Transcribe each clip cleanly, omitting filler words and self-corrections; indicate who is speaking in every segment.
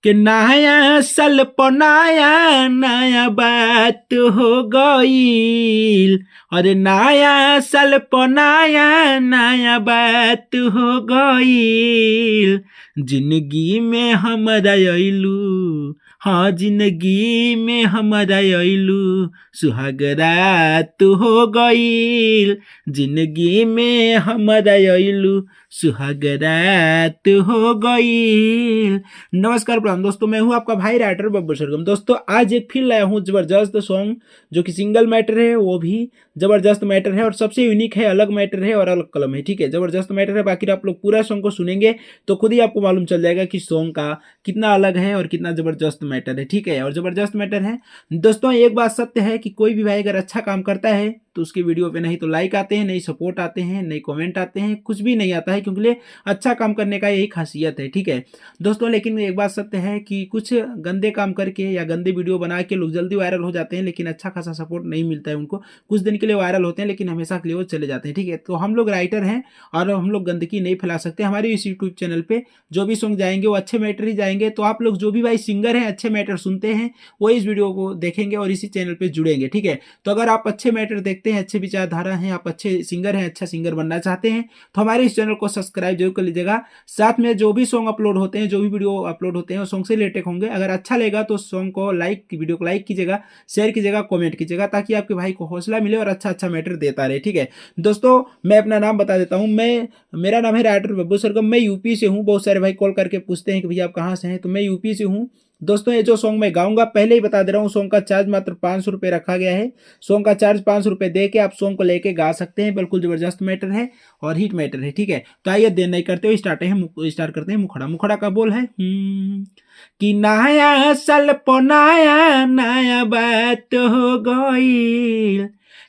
Speaker 1: कि नया साल पर नया नया बात हो गईल। अरे नया साल पर नया नया बात हो गईल। जिंदगी में हमारा अइलू, हाँ जिंदगी में हमारा अइलू, सुहाग रात हो गईल। जिंदगी में हमारा अइलू, सुहाग रात हो गईल। नमस्कार प्रणाम दोस्तों, मैं हूं आपका भाई राइटर बब्बर सरगम। दोस्तों आज एक फिर लाया हूं जबरदस्त सॉन्ग, जो कि सिंगल मैटर है, वो भी जबरदस्त मैटर है और सबसे यूनिक है, अलग मैटर है और अलग कलम है। ठीक है, जबरदस्त मैटर है। बाकी आप लोग पूरा सॉन्ग को सुनेंगे तो खुद ही आपको मालूम चल जाएगा कि सॉन्ग का कितना अलग है और कितना जबरदस्त मैटर है। ठीक है, और जबरदस्त मैटर है। दोस्तों एक बात सत्य है कि कोई भी भाई अगर अच्छा काम करता है तो उसकी वीडियो पे नहीं तो लाइक आते हैं, नहीं सपोर्ट आते हैं, नहीं कमेंट आते हैं, कुछ भी नहीं आता है, क्योंकि अच्छा काम करने का यही खासियत है। ठीक है दोस्तों, लेकिन एक बात सत्य है कि कुछ गंदे काम करके या गंदे वीडियो बना के लोग जल्दी वायरल हो जाते हैं, लेकिन अच्छा खासा सपोर्ट नहीं मिलता है उनको। कुछ दिन के लिए वायरल होते हैं लेकिन हमेशा के लिए वो चले जाते हैं। ठीक है, तो हम लोग राइटर हैं और हम लोग गंदगी नहीं फैला सकते। हमारे इस यूट्यूब चैनल पे जो भी सॉन्ग जाएंगे वो अच्छे मैटर ही जाएंगे। तो आप लोग जो भी भाई सिंगर हैं, अच्छे मैटर सुनते हैं, वो इस वीडियो को देखेंगे और इसी चैनल पे जुड़ेंगे। ठीक है, तो अगर आप अच्छे मैटर देखते हैं, अच्छे विचारधारा हैं, आप अच्छे सिंगर हैं, अच्छा सिंगर बनना चाहते हैं, तो हमारे इस चैनल को सब्सक्राइब जरूर कर लीजिएगा। साथ में जो भी सॉन्ग अपलोड होते हैं, जो भी वीडियो अपलोड होते हैं, वो सॉन्ग से रिलेटेड होंगे। अगर अच्छा लगेगा तो सॉन्ग को लाइक, वीडियो को लाइक कीजिएगा, शेयर कीजिएगा, कमेंट कीजिएगा, ताकि आपके भाई को हौसला मिले और अच्छा अच्छा मैटर देता रहे। ठीक है दोस्तों, मैं अपना नाम बता देता हूँ। मेरा नाम है राइटर बब्बू सरगम। मैं यूपी से हूँ। बहुत सारे भाई कॉल करके पूछते हैं कि भैया आप कहाँ से हैं, तो मैं यूपी से हूँ। दोस्तों ये जो सॉन्ग मैं गाऊंगा, पहले ही बता दे रहा हूँ, सॉन्ग का चार्ज मात्र 500 रुपये रखा गया है। सॉन्ग का चार्ज 500 रुपये दे के आप सॉन्ग को लेके गा सकते हैं। बिल्कुल जबरदस्त मैटर है और हिट मैटर है। ठीक है, तो आइए देर नहीं करते हुए स्टार्ट करते हैं। मुखड़ा मुखड़ा का बोल है कि नया साल पर नया नया बात हो गईल।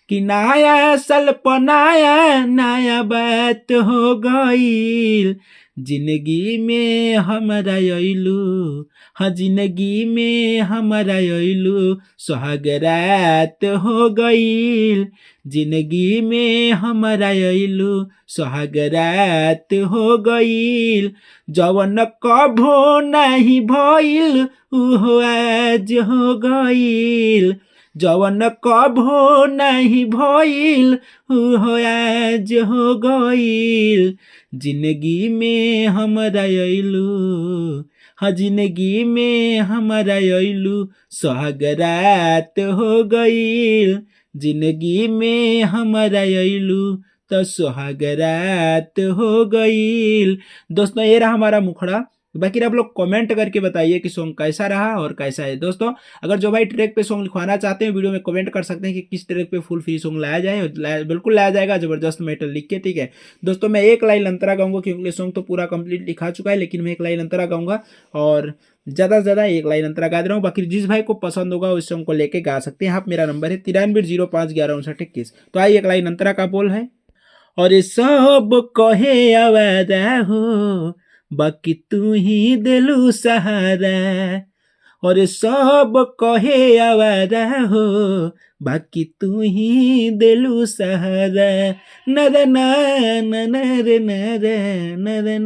Speaker 1: कि नया साल पर नया नया बात हो गईल। जिंदगी में हमारा अइलू, हाँ जिंदगी में हमारा अइलू, सुहाग रात हो गईल। जिंदगी में हमारा अइलू, सुहाग रात हो गईल। जवन कभो नहीं भइल उहो आज हो गईल। जवन कभो नहीं भइल उहो आज हो गईल। जिंदगी में हमारा अइलू, हाँ जिंदगी में हमारा अइलू, सुहाग रात हो गईल। जिंदगी में हमारा अइलू तो सुहाग रात हो गईल। दोस्तों ये रहा हमारा मुखड़ा। बाकी आप लोग कमेंट करके बताइए कि सॉन्ग कैसा रहा और कैसा है। दोस्तों अगर जो भाई ट्रैक पे सॉन्ग लिखवाना चाहते हैं, वीडियो में कमेंट कर सकते हैं कि किस ट्रैक पे फुल फ्री सॉन्ग लाया जाए। बिल्कुल लाया जाएगा, जबरदस्त मैटर लिख के। ठीक है दोस्तों, मैं एक लाइन अंतरा गाऊंगा क्योंकि सॉन्ग तो पूरा कंप्लीट लिखा चुका है, लेकिन मैं एक लाइन अंतरा गाऊंगा और ज़्यादा से ज़्यादा एक लाइन अंतरा गा दे रहा हूँ। बाकी जिस भाई को पसंद होगा उस सॉन्ग को लेके गा सकते हैं आप। मेरा नंबर है 9305115921। तो आइए एक लाइन अंतरा का बोल है। और सब कहे आवारा हो, बाकी तू ही दिलू सहारा। और सब कहे आवारा हो, बाकी तू ही दिलू सहारा। नर ना नर नर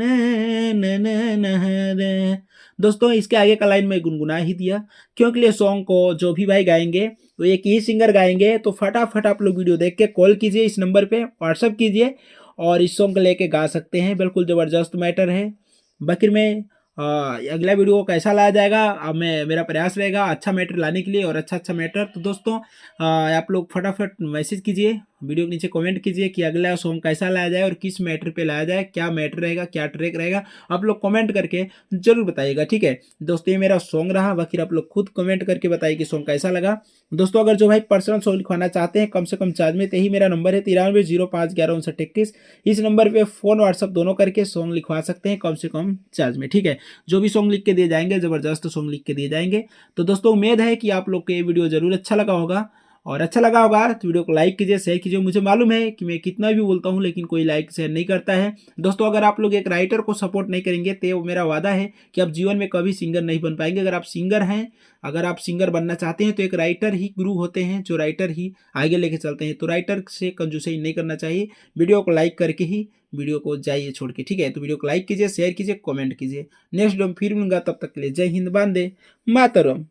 Speaker 1: नर। दोस्तों इसके आगे का लाइन मैं गुनगुना ही दिया, क्योंकि ये सॉन्ग को जो भी भाई गाएंगे तो एक ही सिंगर गाएंगे। तो फटाफट आप लोग वीडियो देख के कॉल कीजिए, इस नंबर पे व्हाट्सअप कीजिए और इस सॉन्ग को लेके गा सकते हैं। बिल्कुल ज़बरदस्त मैटर है। बाकी मैं अगला वीडियो कैसा लाया जाएगा, मेरा प्रयास रहेगा अच्छा मैटर लाने के लिए और अच्छा मैटर। तो दोस्तों आप लोग फटाफट मैसेज कीजिए, वीडियो के नीचे कमेंट कीजिए कि अगला सॉन्ग कैसा लाया जाए और किस मैटर पे लाया जाए, क्या मैटर रहेगा, क्या ट्रैक रहेगा। आप लोग कमेंट करके जरूर बताइएगा। ठीक है दोस्तों, ये मेरा सॉन्ग रहा। बाकी आप लोग खुद कमेंट करके बताइए कि सॉन्ग कैसा लगा। दोस्तों अगर जो भाई पर्सनल सॉन्ग लिखवाना चाहते हैं कम से कम चार्ज में, तो यही मेरा नंबर है 9305115921। इस नंबर पे फ़ोन व्हाट्सअप दोनों करके सॉन्ग लिखवा सकते हैं कम से कम चार्ज में। ठीक है, जो भी सॉन्ग लिख के दिए जाएंगे, ज़बरदस्त सॉन्ग लिख के दिए जाएंगे। तो दोस्तों उम्मीद है कि आप लोग को ये वीडियो ज़रूर अच्छा लगा होगा, और अच्छा लगा होगा तो वीडियो को लाइक कीजिए, शेयर कीजिए। मुझे मालूम है कि मैं कितना भी बोलता हूँ लेकिन कोई लाइक शेयर नहीं करता है। दोस्तों अगर आप लोग एक राइटर को सपोर्ट नहीं करेंगे तो मेरा वादा है कि आप जीवन में कभी सिंगर नहीं बन पाएंगे। अगर आप सिंगर हैं, अगर आप सिंगर बनना चाहते हैं, तो एक राइटर ही गुरु होते हैं, जो राइटर ही आगे लेके चलते हैं। तो राइटर से कंजूसी नहीं करना चाहिए, वीडियो को लाइक करके ही वीडियो को जाइए छोड़ के, ठीक है। तो वीडियो को लाइक कीजिए, शेयर कीजिए, कमेंट कीजिए। नेक्स्ट वीडियो में फिर मिलूंगा, तब तक के लिए जय हिंद, वंदे मातरम।